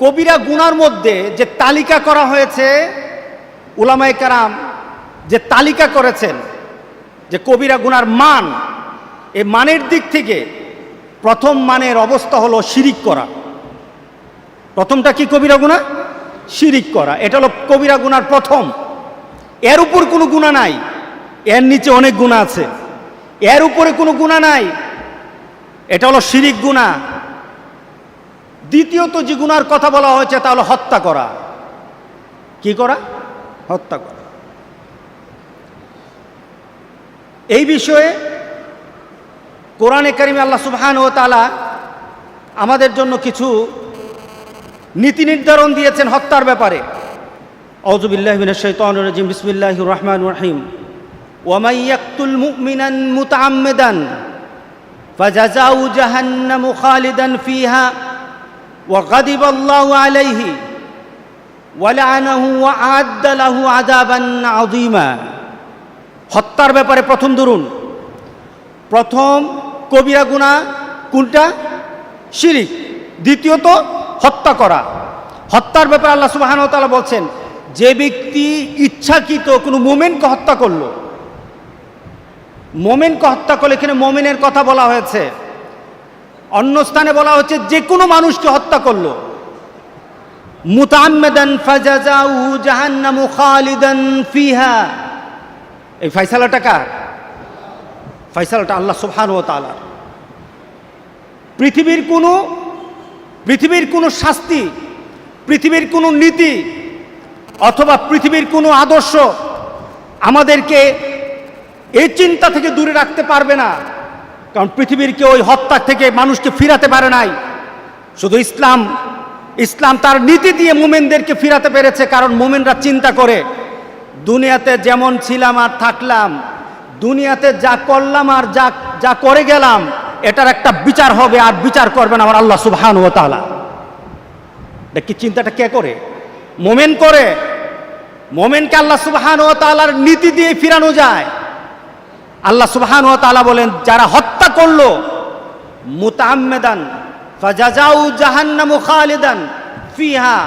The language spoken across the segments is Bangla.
কবিরা গুনার মধ্যে যে তালিকা করা হয়েছে, উলামায়ে কেরাম যে তালিকা করেছেন যে কবিরা গুনার মান, এই মানের দিক থেকে প্রথম মানের অবস্থা হলো শিরিক করা। প্রথমটা কি? কবিরা গুনাহ শিরিক করা। এটা হলো কবিরা গুনার প্রথম। এর উপর কোনো গুনাহ নাই, এর নিচে অনেক গুনাহ আছে। এর উপরে কোনো গুনাহ নাই, এটা হলো শিরিক গুনাহ। দ্বিতীয়ত যে গুনার কথা বলা হয়েছে তা হলো হত্যা করা। কি করা? হত্যা করা। এই বিষয়ে কোরআনে কারিমে আল্লাহ সুবহানাহু ওয়া তাআলা আমাদের জন্য কিছু নীতি নির্ধারণ দিয়েছেন হত্যার ব্যাপারে। আউযু বিল্লাহি মিনাশ শাইতানির রাজিম, বিসমিল্লাহির রহমানির রহিম। ওয়া মান ইয়াকতুল মুমিনান মুতাআম্মিদান ফাজাযাউ জাহান্নামু খালিদান ফিহা ওয়া গাদিবাল্লাহু আলাইহি ওয়া লা'নাহু ওয়া আ'আদ্দা লাহু আযাবান আযীমা। হত্যার ব্যাপারে প্রথম ধরুন, প্রথম কবিরা গুনাহ কোনটা? শিরিক। দ্বিতীয়ত হত্যা করা। হত্যার ব্যাপারে আল্লাহ সুবহানাহু ওয়া তাআলা বলছেন, যে ব্যক্তি ইচ্ছাকৃত কোনো মুমিনকে হত্যা করলো, মুমিনকে হত্যা করলে, এখানে মুমিনের কথা বলা হয়েছে, অন্য স্থানে বলা হচ্ছে যে কোনো মানুষকে হত্যা করলো। মুতাআম্মিদান ফাজাযাউ জাহান্নামু খালিদান ফিহা। এই ফয়সালাটা কার? ফয়সালাটা আল্লাহ সুবহানাহু ওয়া তাআলার। পৃথিবীর কোনো শাস্তি, পৃথিবীর কোনো নীতি অথবা পৃথিবীর কোনো আদর্শ আমাদেরকে এই চিন্তা থেকে দূরে রাখতে পারবে না। কারণ পৃথিবীর কেউ ওই হত্যা থেকে মানুষকে ফিরাতে পারে নাই। শুধু ইসলাম তার নীতি দিয়ে মুমিনদেরকে ফিরাতে পেরেছে। কারণ মুমিনরা চিন্তা করে, দুনিয়াতে যেমন ছিলাম আর থাকলাম, দুনিয়াতে যা করলাম আর যা করে গেলাম, এটার একটা বিচার হবে, আর বিচার করবেন আমার আল্লাহ সুবহানাহু ওয়া তাআলা। দেখি চিন্তাটা কে করে? মুমিন করে। মুমিনকে আল্লাহ সুবহানাহু ওয়া তাআলার নীতি দিয়ে ফিরানো যায়। আল্লাহ সুবহানাহু ওয়া তাআলা বলেন, যারা হত্যা করলো মুতাআম্মিদান ফাজাযাউ জাহান্নামু খালিদান ফিহা,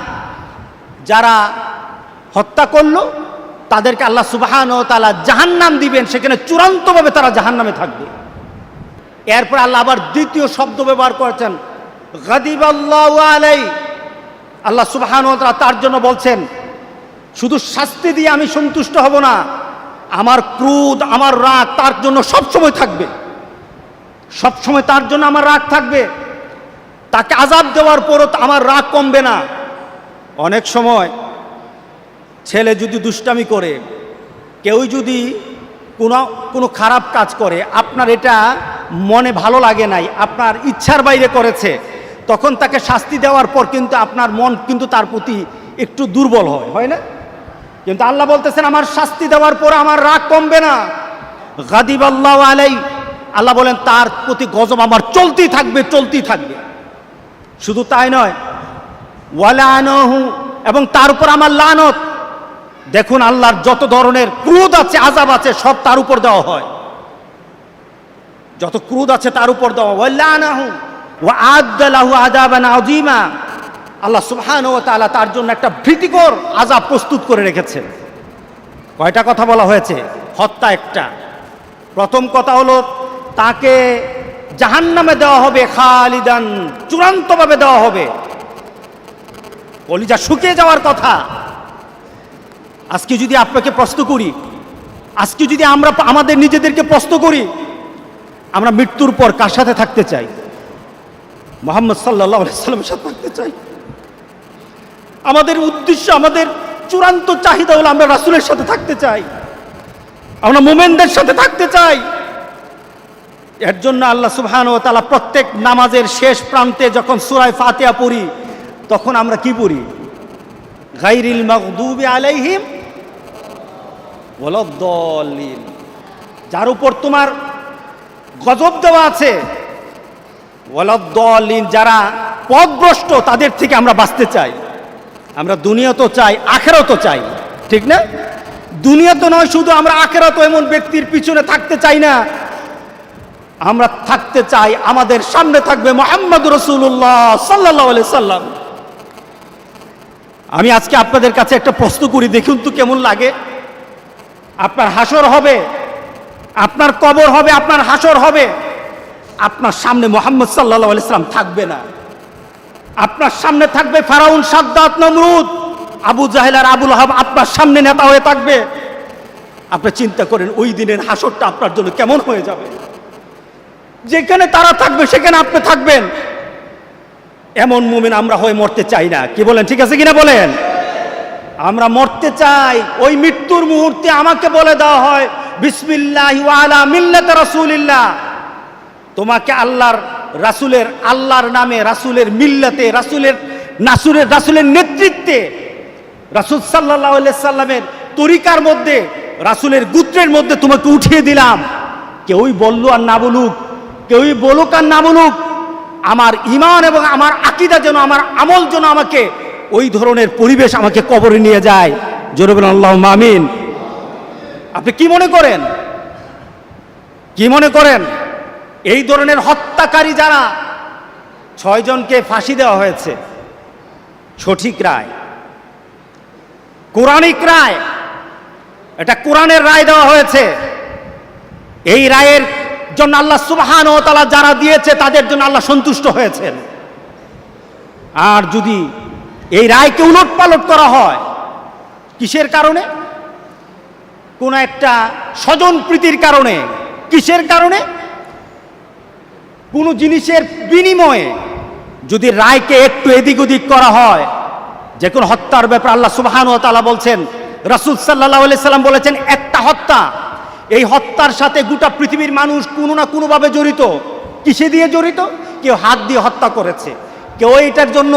যারা হত্যা করলো তাদেরকে আল্লাহ সুবহানাহু ওয়া তাআলা জাহান্নাম দিবেন, সেখানে চূড়ান্তভাবে তারা জাহান্নামে থাকবে। এরপর আল্লাহ আবার দ্বিতীয় শব্দ ব্যবহার করেছেন, গাদিবাল্লাহু আলাইহি। আল্লাহ সুবহানাহু ওয়া তাআলা তার জন্য বলছেন, শুধু শাস্তি দিয়ে আমি সন্তুষ্ট হব না, আমার ক্রোধ, আমার রাগ তার জন্য সবসময় থাকবে। সবসময় তার জন্য আমার রাগ থাকবে। তাকে আযাব দেওয়ার পরও আমার রাগ কমবে না। অনেক সময় ছেলে যদি দুষ্টামি করে, কেউ যদি কোনো খারাপ কাজ করে, আপনার এটা মনে ভালো লাগে নাই, আপনার ইচ্ছার বাইরে করেছে, তখন তাকে শাস্তি দেওয়ার পর কিন্তু আপনার মন কিন্তু তার প্রতি একটু দুর্বল হয় না? কিন্তু আল্লাহ বলতেছেন, আমার শাস্তি দেওয়ার পর আমার রাগ কমবে না। গাদিবাল্লাহু আলাইহি, আল্লাহ বলেন তার প্রতি গজব আমার চলতেই থাকবে। শুধু তাই নয়, ওয়া লা'নাহু, এবং তার উপর আমার লানত। দেখুন, আল্লাহর যত ধরনের ক্রোধ আছে, আযাব আছে, সব তার উপর দেওয়া হয়। যত ক্রোধ আছে তার উপর দেওয়া। ওয়া লা'নাহু ওয়া আ'আদ্দা লাহু আযাবান আযীমা। আল্লাহ সুবহানাহু ওয়া তাআলা তার জন্য একটা ভীতিকর আযাব প্রস্তুত করে রেখেছেন। কয়টা কথা বলা হয়েছে? হত্যা একটা। প্রথম কথা হলো তাকে জাহান্নামে দেওয়া হবে, খালিদান, চূড়ান্তভাবে দেওয়া হবে। কলিজা শুকিয়ে যাওয়ার কথা। আজকে যদি আপনাকে প্রশ্ন করি, আজকে যদি আমরা আমাদের নিজেদেরকে প্রশ্ন করি, আমরা মৃত্যুর পর কার সাথে থাকতে চাই? মুহাম্মদ সাল্লাল্লাহু আলাইহি ওয়াসাল্লামের সাথে থাকতে চাই। আমাদের উদ্দেশ্য, আমাদের চূড়ান্ত চাহিদা হলো আমরা রাসূলের সাথে থাকতে চাই, আমরা মুমিনদের সাথে থাকতে চাই। এর জন্য আল্লাহ সুবহানাহু ওয়া তাআলা প্রত্যেক নামাজের শেষ প্রান্তে যখন সূরা ফাতিহা পড়ি, তখন আমরা কি পড়ি? গায়রিল মাগদুবি আলাইহিম ওয়ালাদ-দাল্লিন। যার উপর তোমার গজব দেওয়া আছে, ওয়ালাদ-দাল্লিন, যারা পথভ্রষ্ট, তাদের থেকে আমরা বাঁচতে চাই। আমরা দুনিয়া তো চাই, আখিরাতও চাই, ঠিক না? দুনিয়া তো নয় শুধু, আমরা আখিরাতও এমন ব্যক্তির পিছনে থাকতে চাই না। আমরা থাকতে চাই, আমাদের সামনে থাকবে মুহাম্মদ রাসূলুল্লাহ সাল্লাল্লাহু আলাইহি সাল্লাম। আমি আজকে আপনাদের কাছে একটা প্রশ্ন করি, দেখুন তো কেমন লাগে। আপনার হাসর হবে, আপনার কবর হবে, আপনার হাসর হবে, আপনার সামনে মুহাম্মদ সাল্লাল্লাহু আলাইহি সাল্লাম থাকবে না। আপনার সামনে থাকবে ফেরাউন, সাদ্দাত, নমরুদ, আবু জাহেল আর আবু লাহাব আপনার সামনে নেতা হয়ে থাকবে। আপনি চিন্তা করেন ওই দিনের হাসরটা আপনার জন্য কেমন হয়ে যাবে। যেখানে তারা থাকবে সেখানে আপনি থাকবেন। এমন মুমিন আমরা হয়ে মরতে চাই না, কি বলেন? ঠিক আছে কিনা বলেন? আমরা মরতে চাই ওই মৃত্যুর মুহূর্তে আমাকে বলে দেওয়া হয় বিসমিল্লাহি ওয়া আলা মিল্লাতি রাসূলিল্লাহ, তোমাকে আল্লাহর নামে, রাসূলের মিল্লাতে, রাসূলের নেতৃত্বে, রাসূল সাল্লাল্লাহু আলাইহি সাল্লামের তরিকার মধ্যে, রাসূলের গোত্রের মধ্যে তোমাকে উঠিয়ে দিলাম। কেউই বলল আর না বলুক, কেউই বলুক আর না বলুক, আমার ঈমান এবং আমার আকীদা যেন, আমার আমল যেন আমাকে ওই ধরনের পরিবেশ আমাকে কবরে নিয়ে যায়। জোরে বলেন আল্লাহুম্মা আমিন। আপনি কি মনে করেন, এই ধরনের হত্যাকারী যারা 6 জনকে ফাঁসি দেওয়া হয়েছে, সঠিক রায়, কোরআনিক রায়, এটা কোরআনের রায় দেওয়া হয়েছে। এই রায়ের জন্য আল্লাহ সুবহানাহু ওয়া তাআলা যারা দিয়েছে তাদের জন্য আল্লাহ সন্তুষ্ট হয়েছেন। আর যদি এই রায়কে উলটপালট করা হয় কিসের কারণে? কোন একটা স্বজন প্রীতির কারণে। কিসের কারণে? কোন জিনিসের বিনিময়ে যদি রায়কে একটু এদিক ওদিক করা হয়, যে কোন হত্যার ব্যাপারে আল্লাহ সুবহানাহু ওয়া তাআলা বলছেন, রাসূল সাল্লাল্লাহু আলাইহি সাল্লাম বলেছেন, একটা হত্যা, এই হত্যার সাথে গোটা পৃথিবীর মানুষ কোনো না কোনোভাবে জড়িত। কিসে দিয়ে জড়িত? কেউ হাত দিয়ে হত্যা করেছে, কেউ এটার জন্য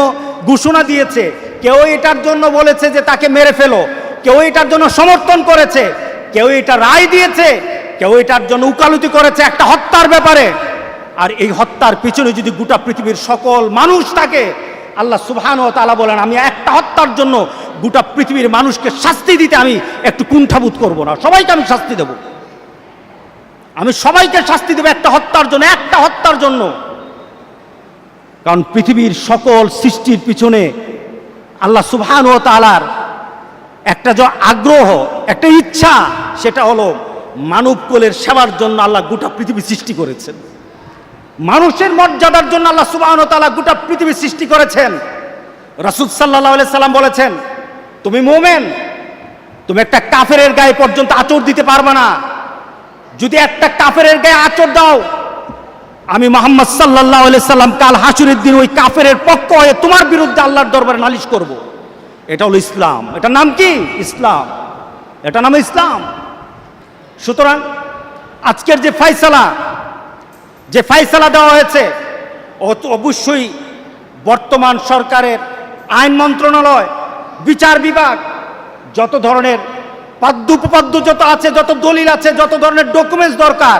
ঘোষণা দিয়েছে, কেউ এটার জন্য বলেছে যে তাকে মেরে ফেলো, কেউ এটার জন্য সমর্থন করেছে, কেউ এটা রায় দিয়েছে, কেউ এটার জন্য উকালতি করেছে একটা হত্যার ব্যাপারে। আর এই হত্যার পিছনে যদি গোটা পৃথিবীর সকল মানুষ থাকে, আল্লাহ সুবহানাহু ওয়া তাআলা বলেন, আমি একটা হত্যার জন্য গোটা পৃথিবীর মানুষকে শাস্তি দিতে আমি একটু কুণ্ঠাবোধ করব না, সবাইকে আমি শাস্তি দেব। আমি সবাইকে শাস্তি দেব একটা হত্যার জন্য। কারণ পৃথিবীর সকল সৃষ্টির পিছনে আল্লাহ সুবহানাহু ওয়া তাআলার একটা যে আগ্রহ, একটা ইচ্ছা, সেটা হলো মানবকুলের সেবার জন্য আল্লাহ গোটা পৃথিবী সৃষ্টি করেছেন। মানুষের মর্যাদার জন্য আল্লাহ সুবহানাহু ওয়া তাআলা গোটা পৃথিবী সৃষ্টি করেছেন। রাসূল সাল্লাল্লাহু আলাইহি সাল্লাম বলেছেন, তুমি মুমিন, তুমি একটা কাফেরের গায়ে পর্যন্ত আঁচড় দিতে পারবে না। যদি একটা কাফেরের গায়ে আঁচড় দাও, আমি মুহাম্মদ সাল্লাল্লাহু আলাইহি সাল্লাম কাল হাসরের দিন ওই কাফেরের পক্ষ হয়ে তোমার বিরুদ্ধে আল্লাহর দরবারে নালিশ করব। এটা হলো ইসলাম। এটার নাম কি? ইসলাম। এটা নাম ইসলাম। সুতরাং আজকের যে ফায়সালা দেওয়া হয়েছে, অবশ্যই বর্তমান সরকারের আইন মন্ত্রণালয়, বিচার বিভাগ, যত ধরনের পাদ্য যত আছে, যত দলিল আছে, যত ধরনের ডকুমেন্টস দরকার,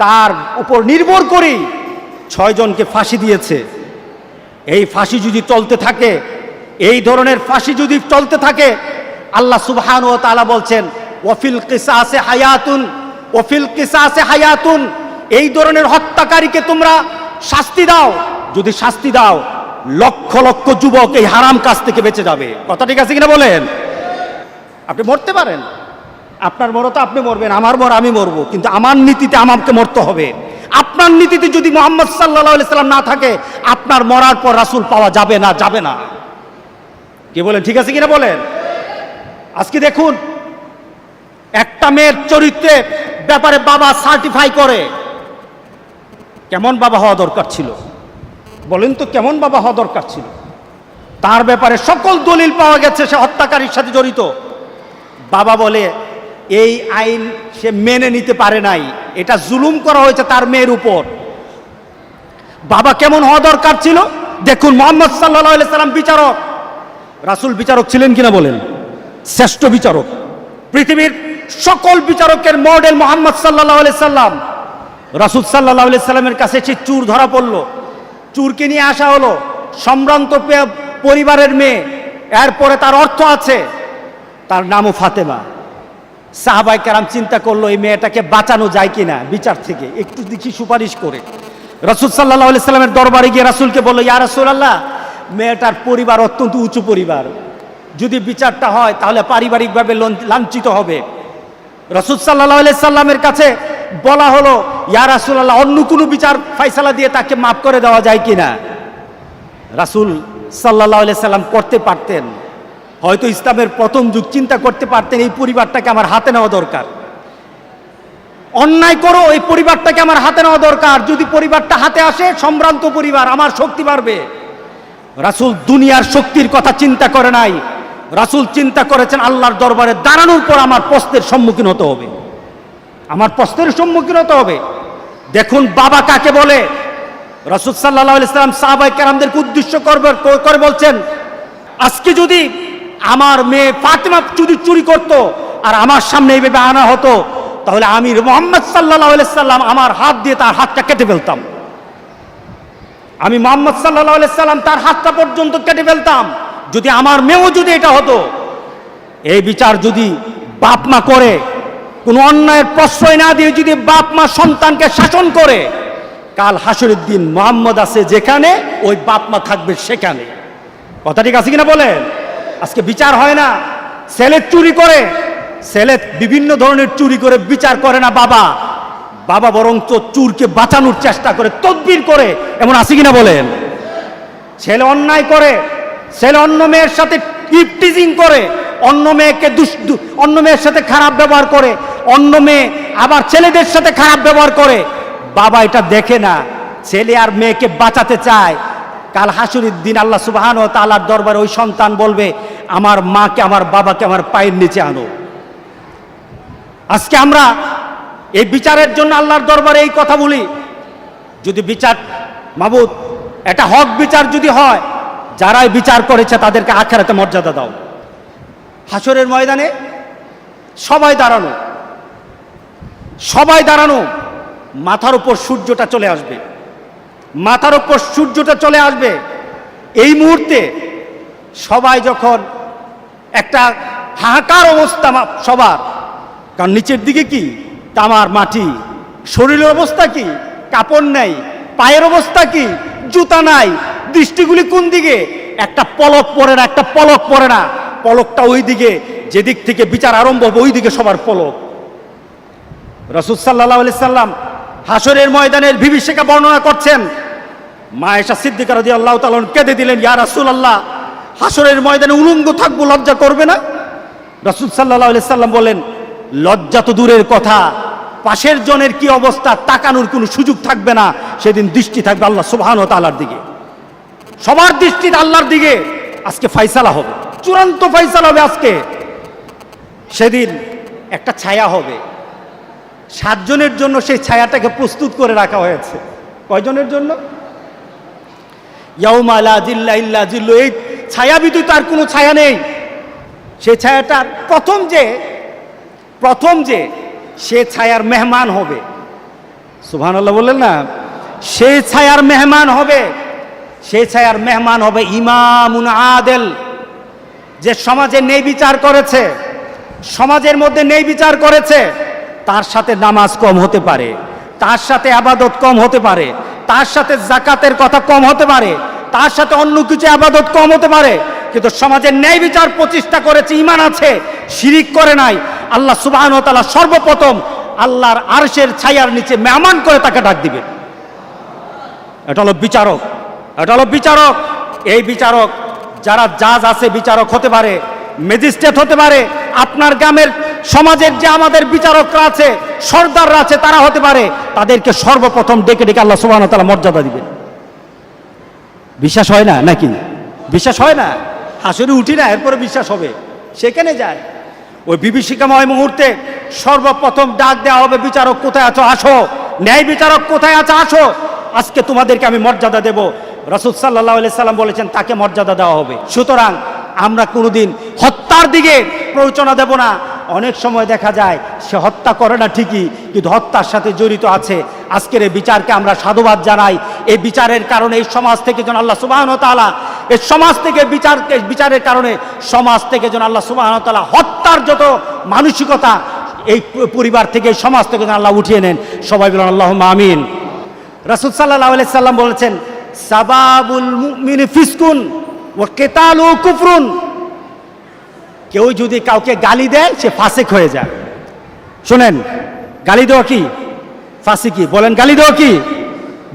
তার উপর নির্ভর করেই 6 জনকে ফাঁসি দিয়েছে। এই ফাঁসি যদি চলতে থাকে, এই ধরনের ফাঁসি যদি চলতে থাকে, আল্লাহ সুবহানাহু ওয়া তাআলা বলছেন, ওয়াফিল কিসাসে হায়াতুন, এই ধরনের হত্যাকারীকে তোমরা শাস্তি দাও। যদি শাস্তি দাও, লক্ষ লক্ষ যুবক এই হারাম কাজ থেকে বেঁচে যাবে। কথা ঠিক আছে কিনা বলেন? আপনি মরতে পারেন, আপনার মরতে আপনি মরবেন, আমার মর আমি মরবো, কিন্তু আমার নীতিতে আমাকে মরতে হবে। আপনার নীতিতে যদি মুহাম্মদ সাল্লাল্লাহু আলাইহি সাল্লাম না থাকে, আপনার মরার পর রাসূল পাওয়া যাবে না। কি বলেন? ঠিক আছে কিনা বলেন? আজকে দেখুন, একটা মেয়ের চরিত্রের ব্যাপারে বাবা সার্টিফাই করে। কেমন বাবা হওয়া দরকার ছিল বলেন তো? কেমন বাবা হওয়া দরকার ছিল? তার ব্যাপারে সকল দলিল পাওয়া গেছে সে হত্যাকারীর সাথে জড়িত। বাবা বলে এই আইন সে মেনে নিতে পারে নাই, এটা জুলুম করা হয়েছে তার মেয়ের উপর। বাবা কেমন হওয়া দরকার ছিল? দেখুন, মুহাম্মদ সাল্লাল্লাহু আলাইহি সাল্লাম বিচারক, রাসূল বিচারক ছিলেন কিনা বলেন? শ্রেষ্ঠ বিচারক, পৃথিবীর সকল বিচারকের মডেল মুহাম্মদ সাল্লাল্লাহু আলাইহি সাল্লাম। রাসূল সাল্লাল্লাহু আলাইহি সাল্লামের কাছে সে চুর ধরা পড়ল, চুরকে নিয়ে আসা হলো, সম্ভ্রান্ত পরিবারের মেয়ে, এরপরে তার অর্থ আছে, তার নামও ফাতেমা। সাহাবায়ে কেরাম চিন্তা করলো এই মেয়েটাকে বাঁচানো যায় কিনা বিচার থেকে, একটু দেখি সুপারিশ করে। রাসূল সাল্লাল্লাহু আলাইহি সাল্লামের দরবারে গিয়ে রাসূলকে বলল, ইয়া রাসূলুল্লাহ, মেয়েটার পরিবার অত্যন্ত উঁচু পরিবার, যদি বিচারটা হয় তাহলে পারিবারিকভাবে লাঞ্ছিত হবে। রাসূল সাল্লাল্লাহু আলাইহি সাল্লামের কাছে বলা হলো, ইয়া রাসূলুল্লাহ, অন্য কোনো বিচার ফায়সালা দিয়ে তাকে মাফ করে দেওয়া যায় কিনা? রাসূল সাল্লাল্লাহু আলাইহি সাল্লাম করতে পারতেন, হয়তো ইসলামের প্রথম যুগ চিন্তা করতে পারতেন এই পরিবারটাকে আমার হাতে নেওয়া দরকার, অন্যায় করো এই পরিবারটাকে আমার হাতে নেওয়া দরকার, যদি পরিবারটা হাতে আসে সম্ভ্রান্ত পরিবার, আমার শক্তি বাড়বে। রাসূল দুনিয়ার শক্তির কথা চিন্তা করে নাই, রাসূল চিন্তা করেছেন আল্লাহর দরবারে দাঁড়ানোর পর আমার প্রশ্নের সম্মুখীন হতে হবে, আমার প্রশ্নের সম্মুখীন হতে হবে। দেখুন বাবা কাকে বলে। রাসূল সাল্লাল্লাহু আলাইহি সাল্লাম সাহাবায়ে কেরামদেরকে উদ্দেশ্য করে বলছেন, আজকে যদি আমার মেয়ে ফাতেমা যদি চুরি করত আর আমার সামনে এইভাবে আনা হতো, তাহলে আমি মুহাম্মদ সাল্লাল্লাহু আলাইহি সাল্লাম আমার হাত দিয়ে তার হাতটা কেটে ফেলতাম, আমি মুহাম্মদ সাল্লাল্লাহু আলাইহি সাল্লাম তার হাতটা পর্যন্ত কেটে ফেলতাম, যদি আমার মেয়েও যদি এটা হতো। এই বিচার যদি বাপ মা করে, কোনো অন্যায়ের প্রশ্রয় না দিয়ে যদি বাপ মা সন্তানকে শাসন করে, কাল হাসরের দিন মুহাম্মদ আছে যেখানে, ওই বাপ মা থাকবে সেখানে। কথা ঠিক আছে কিনা বলেন? আজকে বিচার হয় না, ছেলে চুরি করে, ছেলে বিভিন্ন ধরনের চুরি করে বিচার করে না বাবা, বাবা বরঞ্চ চুরকে বাঁচানোর চেষ্টা করে, তদবির করে, এমন আছে কিনা বলেন? ছেলে অন্যায় করে, ছেলে অন্য মেয়ের সাথে টিজিং করে, অন্য মেয়ের সাথে খারাপ ব্যবহার করে, অন্য মেয়ে আবার ছেলেদের সাথে খারাপ ব্যবহার করে, বাবা এটা দেখে না, ছেলে আর মেয়েকে বাঁচাতে চায়। কাল হাসরের দিন আল্লাহ সুবহানাহু ওয়া তাআলার দরবারে ওই সন্তান বলবে, আমার মাকে আমার বাবাকে আমার পায়ের নিচে আনো। আজকে আমরা এই বিচারের জন্য আল্লাহর দরবারে এই কথা বলি, যদি বিচার মাবুদ এটা হক বিচার যদি হয়, যারাই বিচার করেছে তাদেরকে আখিরাতে মর্যাদা দাও। হাসরের ময়দানে সবাই দাঁড়ানো, সবাই দাঁড়ানো, মাথার উপর সূর্যটা চলে আসবে, মাথার উপর সূর্যটা চলে আসবে। এই মুহূর্তে সবাই যখন একটা হাহাকার অবস্থা সবার, কারণ নিচের দিকে কি তামার মাটি, শরীরের অবস্থা কি, কাপড় নাই, পায়ের অবস্থা কি, জুতা নাই, দৃষ্টিগুলি কোন দিকে, একটা পলক পড়ে না, একটা পলক পড়ে না, পলকটা ওই দিকে, যেদিক থেকে বিচার আরম্ভ হবে ওই দিকে সবার পলক। রাসূল সাল্লাল্লাহু আলাইহি সাল্লাম হাসরের ময়দানের বিভীষিকা বর্ণনা করছেন, মা আয়েশা সিদ্দিকা রাদিয়াল্লাহু তাআলা কেঁদে দিলেন, ইয়া রাসূলুল্লাহ, হাসরের ময়দানে উলঙ্গ থাকবো, লজ্জা করবে না? রাসূল সাল্লাল্লাহু আলাইহি সাল্লাম বলেন, লজ্জা তো দূরের কথা, পাশের জনের কি অবস্থা তাকানোর কোনো সুযোগ থাকবে না, সেদিন দৃষ্টি থাকবে আল্লাহ সুবহানাহু ওয়া তাআলার দিকে, সবার দৃষ্টি আল্লাহর দিকে। আজকে ফয়সালা হবে, চূড়ান্ত ফয়সালা হবে আজকে। সেদিন একটা ছায়া হবে, 7 জনের জন্য সেই ছায়াটাকে প্রস্তুত করে রাখা হয়েছে। কয়জনের জন্য? ইয়াউমা লা জিল্লা ইল্লা জিল্লু, এই ছায়া ব্যতীত আর কোনো ছায়া নেই। সেই ছায়াটার প্রথম যে সে ছায়ার মেহমান হবে, সুবহানাল্লাহ বললেন না, সেই ছায়ার মেহমান হবে, সেই ছায়ার মেহমান হবে ইমামুন আদেল, যে সমাজে ন্যায় বিচার করেছে, সমাজের মধ্যে ন্যায় বিচার করেছে। তার সাথে নামাজ কম হতে পারে, তার সাথে ইবাদত কম হতে পারে, তার সাথে যাকাতের কথা কম হতে পারে, তার সাথে অন্য কিছু ইবাদত কম হতে পারে, কিন্তু সমাজের ন্যায় বিচার প্রতিষ্ঠা করেছে, ঈমান আছে, শিরিক করে নাই। আল্লাহ সুবহানাহু ওয়া তাআলা সর্বপ্রথম আল্লাহর আরশের ছায়ার নিচে মেহমান করে তাকে ডাক দিবেন। এটা হলো বিচারক, এটা হলো বিচারক। এই বিচারক যারা জাজ আছে, বিচারক হতে পারে, ম্যাজিস্ট্রেট হতে পারে, আপনার গ্রামের সমাজের যে আমাদের বিচারকরা আছে, সর্দাররা আছে, তারা হতে পারে। তাদেরকে সর্বপ্রথম ডেকে ডেকে আল্লাহ সুবহানাহু ওয়া তাআলা মর্যাদা দিবেন। বিশ্বাস হয় না নাকি? বিশ্বাস হয় না? হাসরে উঠি না, এরপরে বিশ্বাস হবে, সেখানে যায়। ওই বিভীষিকাময় মুহূর্তে সর্বপ্রথম ডাক দেওয়া হবে, বিচারক কোথায় আছো আসো, ন্যায় বিচারক কোথায় আছে আসো, আজকে তোমাদেরকে আমি মর্যাদা দেব। রাসূল সাল্লাল্লাহু আলাইহি সাল্লাম বলেছেন তাকে মর্যাদা দেওয়া হবে। সুতরাং আমরা কোনোদিন হত্যার দিকে প্ররোচনা দেব না। অনেক সময় দেখা যায় সে হত্যা করে না ঠিকই, কিন্তু হত্যার সাথে জড়িত আছে। আজকের এই বিচারকে আমরা সাধুবাদ জানাই। এই বিচারের কারণে এই সমাজ থেকে যেন আল্লাহ সুবহানাহু ওয়া তাআলা, এই সমাজ থেকে বিচারের কারণে সমাজ থেকে যেন আল্লাহ সুবহানাহু ওয়া তাআলা হত্যার যত মানসিকতা এই পরিবার থেকে, এই সমাজ থেকে যেন আল্লাহ উঠিয়ে নেন। সবাই বলেন আল্লাহুম্মা আমিন। রাসূল সাল্লাল্লাহু আলাইহি সাল্লাম বলেছেন, সাবাবুল মুমিনি ফিসকুন ওয়া কিতালু কুফরুন। কেউ যদি কাউকে গালি দেয় সে ফাসিক হয়ে যায়। শোনেন, গালি দেওয়া কি? ফাসিকি। বলেন গালি দেওয়া কি?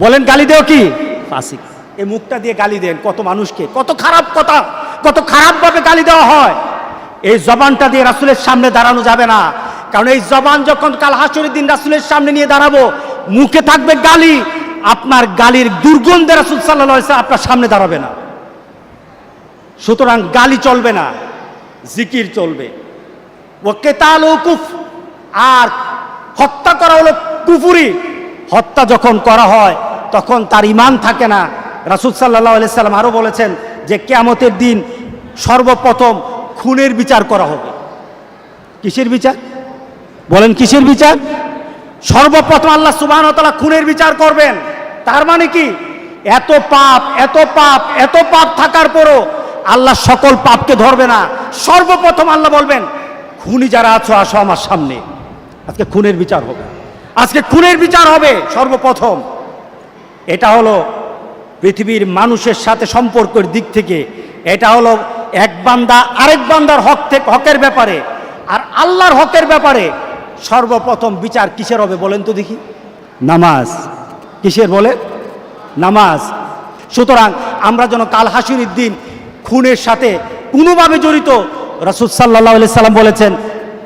বলেন গালি দেওয়া কি? ফাসিক। এই মুখটা দিয়ে গালি দেন কত মানুষকে, কত খারাপ কথা, কত খারাপভাবে গালি দেওয়া হয়। এই জবানটা দিয়ে রাসূলের সামনে দাঁড়ানো যাবে না, কারণ এই জবান যখন কাল হাসরের দিন রাসূলের সামনে নিয়ে দাঁড়াবো, মুখে থাকবে গালি, আপনার গালির দুর্গন্ধে রাসূল সাল্লাল্লাহু আলাইহি ওয়াসাল্লাম আপনার সামনে দাঁড়াবে না। সুতরাং গালি চলবে না, জিকির চলবে। ও কেতালু কুফ, আর হত্যা করা হলো কুফরি। হত্যা যখন করা হয় তখন তার ঈমান থাকে না। রাসূল সাল্লাল্লাহু আলাইহি ওয়াসাল্লাম আরো বলেছেন যে কিয়ামতের দিন সর্বপ্রথম খুনের বিচার করা হবে। কিসের বিচার? বলেন কিসের বিচার? সর্বপ্রথম আল্লাহ সুবহানাহু ওয়া তাআলা খুনের বিচার করবেন। তার মানে কি? এত পাপ, এত পাপ, এত পাপ থাকার পরও আল্লাহ সকল পাপকে ধরবে না। সর্বপ্রথম আল্লাহ বলবেন, খুনি যারা আছো আসো আমার সামনে, আজকে খুনের বিচার হবে, আজকে খুনের বিচার হবে সর্বপ্রথম। এটা হলো পৃথিবীর মানুষের সাথে সম্পর্কের দিক থেকে, এটা হলো এক বান্দা আরেক বান্দার হকের ব্যাপারে। আর আল্লাহর হকের ব্যাপারে সর্বপ্রথম বিচার কিসের হবে বলেন তো দেখি? নামাজ। কিসের বলে? নামাজ। সুতরাং আমরা যেন কাল হাসরের দিন খুনের সাথে কোনোভাবে জড়িত, রাসূল সাল্লাল্লাহু আলাইহি সাল্লাম বলেছেন,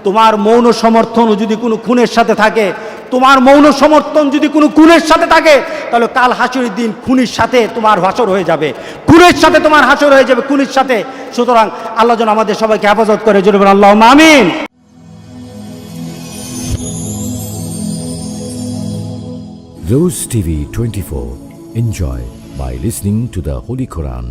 তোমার মৌন সমর্থন যদি কোনো খুনের সাথে থাকে, তোমার মৌন সমর্থন যদি কোনো খুনের সাথে থাকে, তাহলে কাল হাসরের দিন খুনির সাথে তোমার হাসর হয়ে যাবে, খুনের সাথে তোমার হাসর হয়ে যাবে, খুনির সাথে। সুতরাং আল্লাহ যেন আমাদের সবাইকে হেফাজত করে, জোরে বলেন আল্লাহুম্মা আমিন। Rose TV 24. Enjoy by listening to the Holy Quran.